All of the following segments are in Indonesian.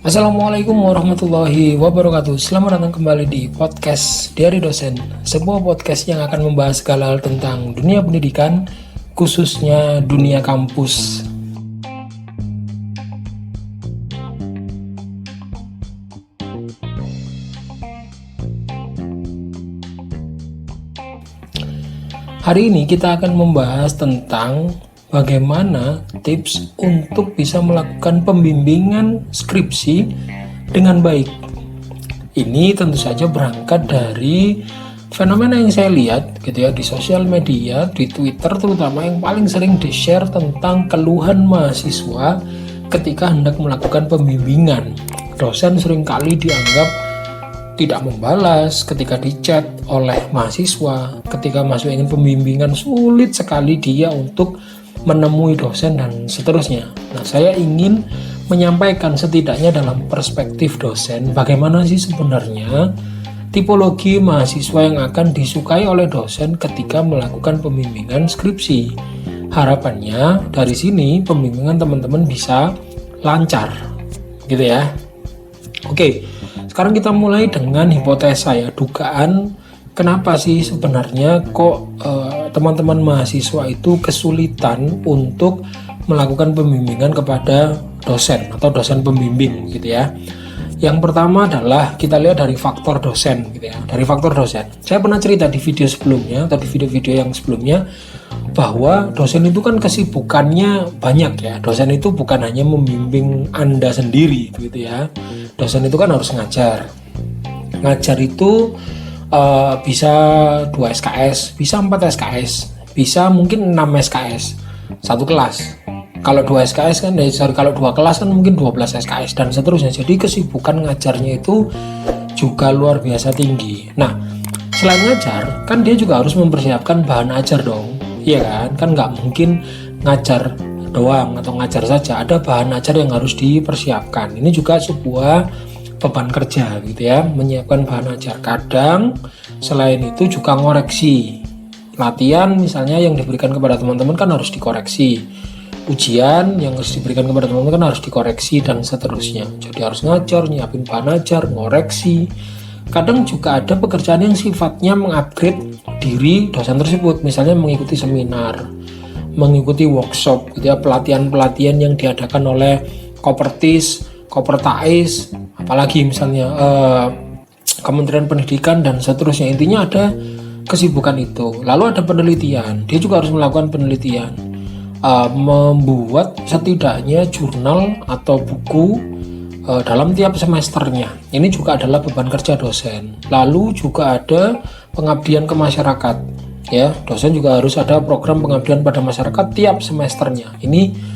Assalamualaikum warahmatullahi wabarakatuh. Selamat datang kembali di podcast Diari Dosen, sebuah podcast yang akan membahas segala hal tentang dunia pendidikan, khususnya dunia kampus. Hari ini kita akan membahas tentang bagaimana tips untuk bisa melakukan pembimbingan skripsi dengan baik. Ini tentu saja berangkat dari fenomena yang saya lihat gitu ya di sosial media, di Twitter terutama, yang paling sering di-share tentang keluhan mahasiswa ketika hendak melakukan pembimbingan. Dosen seringkali dianggap tidak membalas ketika di-chat oleh mahasiswa. Ketika mahasiswa ingin pembimbingan, sulit sekali dia untuk menemui dosen dan seterusnya. Nah, saya ingin menyampaikan setidaknya dalam perspektif dosen, bagaimana sih sebenarnya tipologi mahasiswa yang akan disukai oleh dosen ketika melakukan pembimbingan skripsi. Harapannya dari sini pembimbingan teman-teman bisa lancar, gitu ya. Oke, sekarang kita mulai dengan hipotesa ya, dugaan kenapa sih sebenarnya kok teman-teman mahasiswa itu kesulitan untuk melakukan pembimbingan kepada dosen atau dosen pembimbing gitu ya. Yang pertama adalah kita lihat dari faktor dosen gitu ya. Dari faktor dosen. Saya pernah cerita di video sebelumnya atau di video-video yang sebelumnya bahwa dosen itu kan kesibukannya banyak ya. Dosen itu bukan hanya membimbing Anda sendiri gitu ya. Dosen itu kan harus ngajar. Ngajar itu bisa 2 SKS, bisa 4 SKS, bisa mungkin 6 SKS satu kelas. Kalau 2 SKS kan, kalau 2 kelas kan mungkin 12 SKS dan seterusnya. Jadi kesibukan ngajarnya itu juga luar biasa tinggi. Nah, selain ngajar, kan dia juga harus mempersiapkan bahan ajar dong. Iya kan? Kan nggak mungkin ngajar doang atau ngajar saja. Ada bahan ajar yang harus dipersiapkan. Ini juga sebuah beban kerja gitu ya, menyiapkan bahan ajar. Kadang selain itu juga ngoreksi latihan misalnya yang diberikan kepada teman-teman kan harus dikoreksi, ujian yang harus diberikan kepada teman-teman kan harus dikoreksi dan seterusnya. Jadi harus ngajar, nyiapin bahan ajar, ngoreksi. Kadang juga ada pekerjaan yang sifatnya mengupgrade diri dosen tersebut, misalnya mengikuti seminar, mengikuti workshop gitu ya, pelatihan-pelatihan yang diadakan oleh Kopertis, Kopertais, apalagi misalnya Kementerian Pendidikan dan seterusnya. Intinya ada kesibukan itu. Lalu ada penelitian, dia juga harus melakukan penelitian, membuat setidaknya jurnal atau buku dalam tiap semesternya. Ini juga adalah beban kerja dosen. Lalu juga ada pengabdian ke masyarakat ya, dosen juga harus ada program pengabdian pada masyarakat tiap semesternya. Ini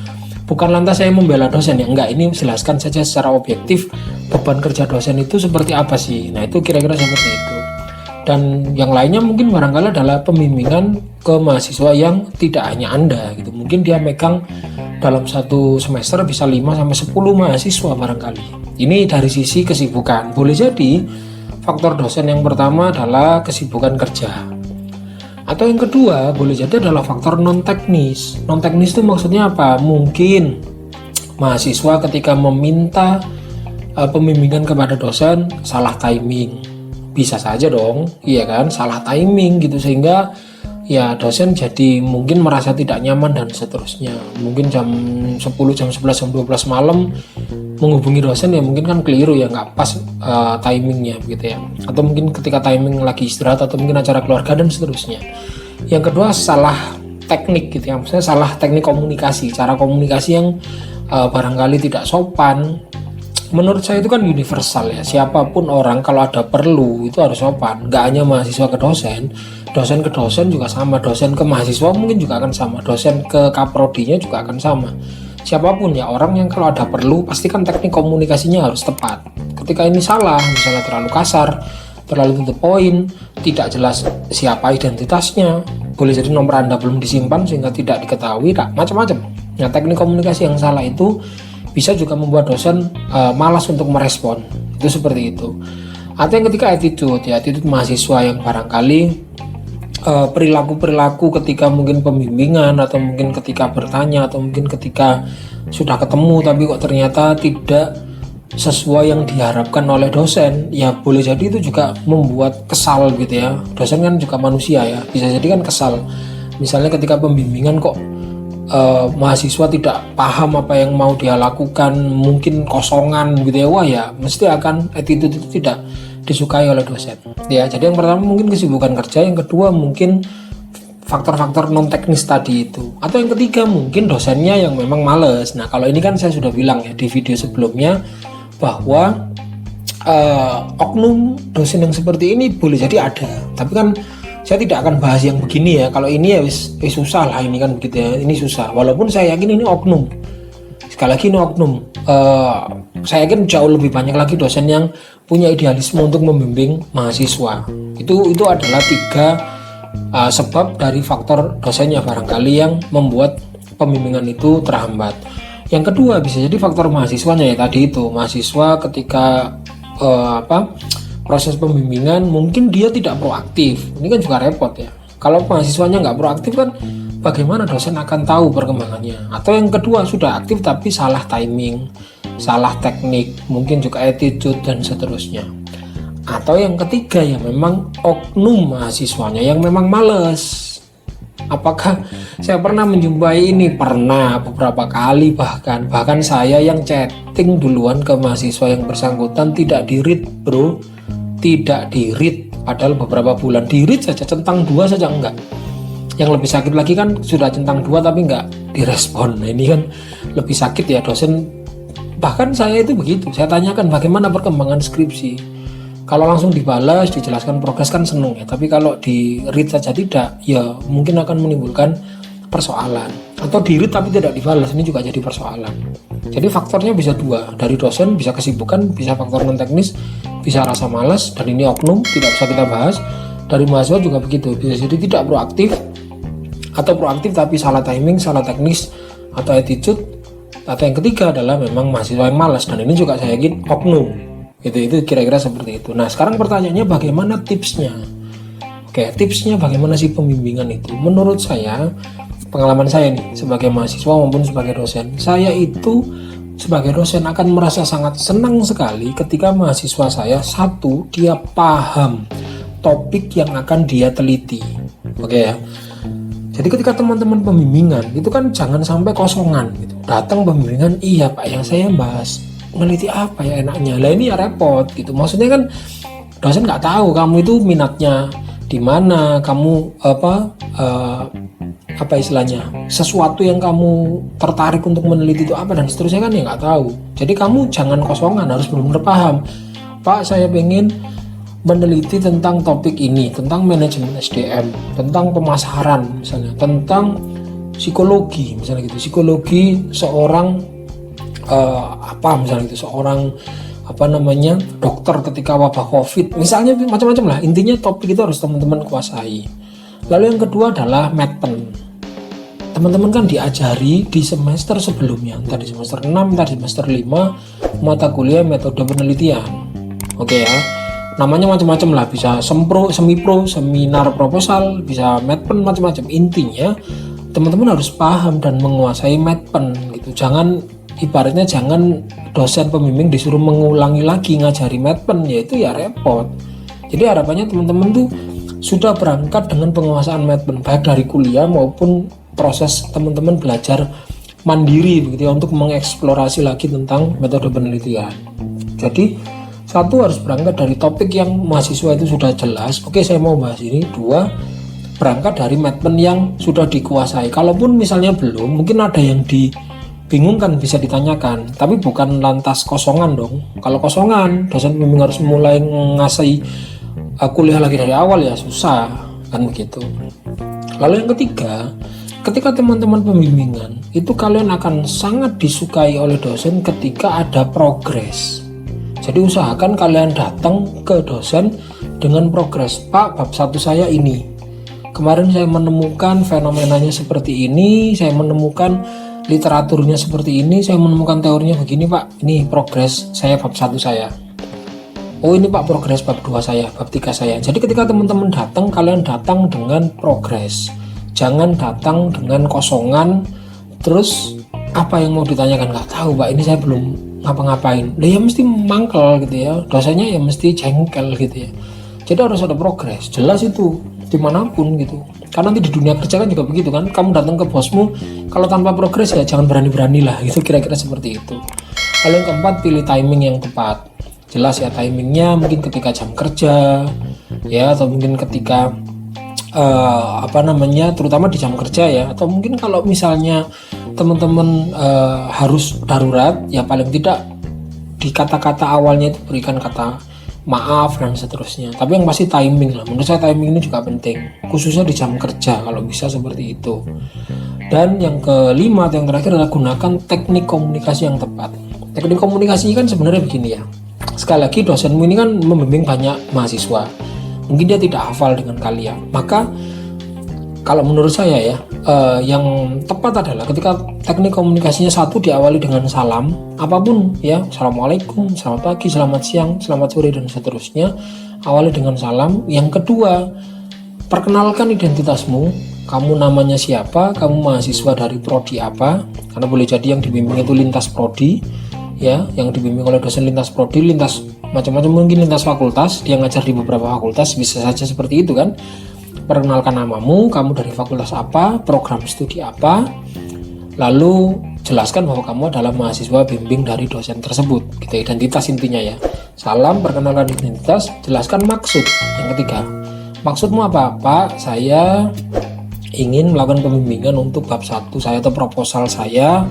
bukan lantas saya membela dosen ya, enggak, ini jelaskan saja secara objektif beban kerja dosen itu seperti apa sih. Nah, itu kira-kira seperti itu. Dan yang lainnya mungkin barangkali adalah pembimbingan ke mahasiswa yang tidak hanya Anda gitu. Mungkin dia megang dalam satu semester bisa 5-10 mahasiswa barangkali. Ini dari sisi kesibukan. Boleh jadi faktor dosen yang pertama adalah kesibukan kerja. Atau yang kedua boleh jadi adalah faktor non-teknis. Non-teknis itu maksudnya apa? Mungkin mahasiswa ketika meminta pembimbingan kepada dosen salah timing. Bisa saja dong, iya kan? Salah timing gitu sehingga ya dosen jadi mungkin merasa tidak nyaman dan seterusnya. Mungkin jam 10, jam 11, jam 12 malam menghubungi dosen ya mungkin kan keliru ya, nggak pas timingnya gitu ya. Atau mungkin ketika timing lagi istirahat atau mungkin acara keluarga dan seterusnya. Yang kedua salah teknik gitu ya, maksudnya salah teknik komunikasi, cara komunikasi yang barangkali tidak sopan. Menurut saya itu kan universal ya, siapapun orang kalau ada perlu itu harus sopan. Nggak hanya mahasiswa ke dosen, dosen ke dosen juga sama, dosen ke mahasiswa mungkin juga akan sama, dosen ke kaprodinya juga akan sama. Siapapun ya, orang yang kalau ada perlu pastikan teknik komunikasinya harus tepat. Ketika ini salah, misalnya terlalu kasar, terlalu to the point, tidak jelas siapa identitasnya, boleh jadi nomor Anda belum disimpan sehingga tidak diketahui, macam-macam. Nah, teknik komunikasi yang salah itu bisa juga membuat dosen malas untuk merespon. Itu seperti itu. Atau yang ketiga attitude mahasiswa yang barangkali perilaku-perilaku ketika mungkin pembimbingan atau mungkin ketika bertanya atau mungkin ketika sudah ketemu tapi kok ternyata tidak sesuai yang diharapkan oleh dosen, ya boleh jadi itu juga membuat kesal gitu ya. Dosen kan juga manusia ya, bisa jadi kan kesal. Misalnya ketika pembimbingan kok mahasiswa tidak paham apa yang mau dia lakukan, mungkin kosongan gitu ya, wah ya mesti akan attitude itu tidak disukai oleh dosen ya. Jadi yang pertama mungkin kesibukan kerja, yang kedua mungkin faktor-faktor non teknis tadi itu, atau yang ketiga mungkin dosennya yang memang males. Nah kalau ini kan saya sudah bilang ya di video sebelumnya bahwa oknum dosen yang seperti ini boleh jadi ada, tapi kan saya tidak akan bahas yang begini ya. Kalau ini ya wis susah lah, ini kan begitu ya, ini susah, walaupun saya yakin ini oknum. Sekali lagi ini oknum, saya yakin jauh lebih banyak lagi dosen yang punya idealisme untuk membimbing mahasiswa. Itu adalah 3 sebab dari faktor dosennya barangkali yang membuat pembimbingan itu terhambat. Yang kedua bisa jadi faktor mahasiswanya ya, tadi itu mahasiswa ketika proses pembimbingan mungkin dia tidak proaktif. Ini kan juga repot ya. Kalau mahasiswanya nggak proaktif kan bagaimana dosen akan tahu perkembangannya. Atau yang kedua sudah aktif tapi salah timing, salah teknik, mungkin juga attitude dan seterusnya. Atau yang ketiga ya memang oknum mahasiswanya yang memang males. Apakah saya pernah menjumpai ini? Pernah, beberapa kali bahkan saya yang chatting duluan ke mahasiswa yang bersangkutan tidak di-read bro, tidak di-read, padahal beberapa bulan di-read saja, centang 2 saja enggak. Yang lebih sakit lagi kan sudah centang 2 tapi enggak direspon. Nah ini kan lebih sakit ya dosen. Bahkan saya itu begitu, saya tanyakan bagaimana perkembangan skripsi. Kalau langsung dibalas, dijelaskan progres kan seneng ya. Tapi kalau di read saja tidak, ya mungkin akan menimbulkan persoalan. Atau di read tapi tidak dibalas, ini juga jadi persoalan. Jadi faktornya bisa 2, dari dosen bisa kesibukan, bisa faktor non teknis, bisa rasa malas, dan ini oknum tidak bisa kita bahas. Dari mahasiswa juga begitu, bisa jadi tidak proaktif, atau proaktif tapi salah timing, salah teknis, atau attitude. Atau yang ketiga adalah memang mahasiswa yang malas, dan ini juga saya yakin oknum. Itu kira-kira seperti itu. Nah sekarang pertanyaannya bagaimana tipsnya? Oke, tipsnya bagaimana sih pembimbingan itu? Menurut saya, pengalaman saya nih sebagai mahasiswa maupun sebagai dosen, saya itu sebagai dosen akan merasa sangat senang sekali ketika mahasiswa saya, satu, dia paham topik yang akan dia teliti. Oke ya. Jadi ketika teman-teman pembimbingan itu kan jangan sampai kosongan gitu. Datang pembimbingan, iya Pak yang saya bahas meneliti apa ya enaknya. Lah ini ya repot gitu. Maksudnya kan dosen nggak tahu kamu itu minatnya di mana, kamu apa istilahnya, sesuatu yang kamu tertarik untuk meneliti itu apa dan seterusnya kan ya nggak tahu. Jadi kamu jangan kosongan, harus benar-benar paham. Pak saya pengen meneliti tentang topik ini, tentang manajemen SDM, tentang pemasaran misalnya, tentang psikologi misalnya gitu, psikologi seorang misalnya itu seorang dokter ketika wabah COVID misalnya, macam-macam lah. Intinya topik itu harus teman-teman kuasai. Lalu yang kedua adalah medpen. Teman-teman kan diajari di semester sebelumnya, entah di semester 6, entah di semester 5, mata kuliah metode penelitian. Oke ya, namanya macam-macam lah, bisa sempro, semipro, seminar proposal, bisa medpen, macam-macam. Intinya teman-teman harus paham dan menguasai medpen gitu. Ibaratnya jangan dosen pembimbing disuruh mengulangi lagi ngajari medpen, yaitu ya repot. Jadi harapannya teman-teman tuh sudah berangkat dengan penguasaan medpen, baik dari kuliah maupun proses teman-teman belajar mandiri begitu ya, untuk mengeksplorasi lagi tentang metode penelitian. Jadi satu, harus berangkat dari topik yang mahasiswa itu sudah jelas, oke saya mau bahas ini. Dua, berangkat dari medpen yang sudah dikuasai. Kalaupun misalnya belum, mungkin ada yang bingung kan, bisa ditanyakan, tapi bukan lantas kosongan dong. Kalau kosongan, dosen pembimbing harus mulai ngasih kuliah lagi dari awal, ya susah kan begitu. Lalu yang ketiga, ketika teman-teman pembimbingan itu kalian akan sangat disukai oleh dosen ketika ada progres. Jadi usahakan kalian datang ke dosen dengan progres. Pak, bab 1 saya ini, kemarin saya menemukan fenomenanya seperti ini, saya menemukan literaturnya seperti ini, saya menemukan teorinya begini Pak, ini progres saya bab 1 saya. Oh ini Pak progres bab 2 saya, bab 3 saya. Jadi ketika teman-teman datang, kalian datang dengan progres, jangan datang dengan kosongan terus apa yang mau ditanyakan nggak tahu Pak, ini saya belum ngapa-ngapain, ya mesti mangkel gitu ya, dosennya ya mesti jengkel gitu ya. Jadi harus ada progres, jelas itu dimanapun gitu. Karena nanti di dunia kerja kan juga begitu kan, kamu datang ke bosmu, kalau tanpa progres ya jangan berani-berani lah gitu, kira-kira seperti itu. Lalu yang keempat, pilih timing yang tepat. Jelas ya timingnya, mungkin ketika jam kerja ya, atau mungkin ketika terutama di jam kerja ya, atau mungkin kalau misalnya teman-teman harus darurat ya, paling tidak di kata-kata awalnya itu berikan kata maaf dan seterusnya. Tapi yang pasti timing lah, menurut saya timing ini juga penting, khususnya di jam kerja kalau bisa seperti itu. Dan yang kelima atau yang terakhir adalah gunakan teknik komunikasi yang tepat. Teknik komunikasi kan sebenarnya begini ya, sekali lagi dosenmu ini kan membimbing banyak mahasiswa, mungkin dia tidak hafal dengan kalian, maka kalau menurut saya ya, yang tepat adalah ketika teknik komunikasinya satu diawali dengan salam, apapun ya, assalamualaikum, selamat pagi, selamat siang, selamat sore dan seterusnya, awali dengan salam. Yang kedua, perkenalkan identitasmu, kamu namanya siapa, kamu mahasiswa dari prodi apa, karena boleh jadi yang dibimbing itu lintas prodi ya, yang dibimbing oleh dosen lintas prodi, lintas macam-macam, mungkin lintas fakultas, dia ngajar di beberapa fakultas, bisa saja seperti itu kan. Perkenalkan namamu, kamu dari fakultas apa, program studi apa, lalu jelaskan bahwa kamu adalah mahasiswa bimbing dari dosen tersebut, gitu, identitas intinya ya. Salam, perkenalkan identitas, jelaskan maksud. Yang ketiga, maksudmu apa? Pak, saya ingin melakukan pembimbingan untuk bab 1 saya atau proposal saya.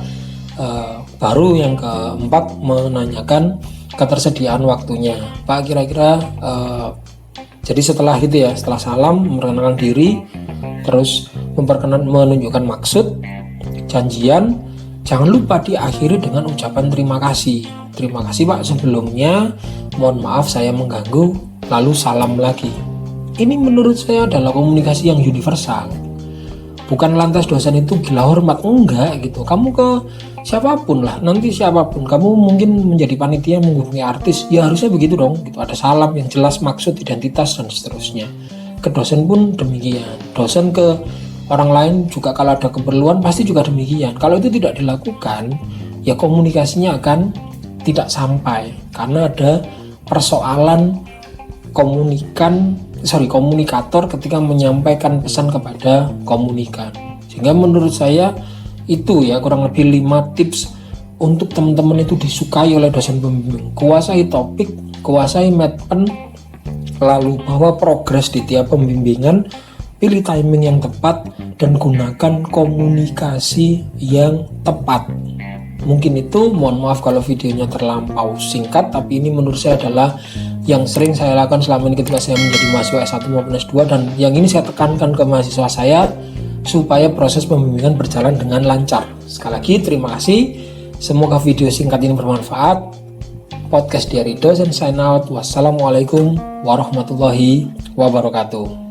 Baru yang keempat, menanyakan ketersediaan waktunya. Pak, kira-kira jadi setelah itu ya, setelah salam, memperkenalkan diri, terus menunjukkan maksud, janjian, jangan lupa diakhiri dengan ucapan terima kasih. Terima kasih Pak sebelumnya, mohon maaf saya mengganggu, lalu salam lagi. Ini menurut saya adalah komunikasi yang universal. Bukan lantas dosen itu gila hormat, enggak gitu. Kamu ke siapapun lah, nanti siapapun, kamu mungkin menjadi panitia mengunjungi artis, ya harusnya begitu dong gitu, ada salam yang jelas, maksud, identitas dan seterusnya. Ke dosen pun demikian, dosen ke orang lain juga kalau ada keperluan pasti juga demikian. Kalau itu tidak dilakukan, ya komunikasinya akan tidak sampai, karena ada persoalan komunikator ketika menyampaikan pesan kepada komunikan. Sehingga menurut saya itu ya kurang lebih 5 tips untuk teman-teman itu disukai oleh dosen pembimbing. Kuasai topik, kuasai matpen, lalu bawa progres di tiap pembimbingan, pilih timing yang tepat, dan gunakan komunikasi yang tepat. Mungkin itu, mohon maaf kalau videonya terlampau singkat, tapi ini menurut saya adalah yang sering saya lakukan selama ini ketika saya menjadi mahasiswa S1 maupun S2, dan yang ini saya tekankan ke mahasiswa saya supaya proses pembimbingan berjalan dengan lancar. Sekali lagi terima kasih, semoga video singkat ini bermanfaat. Podcast Diary Dosen sign out. Wassalamualaikum warahmatullahi wabarakatuh.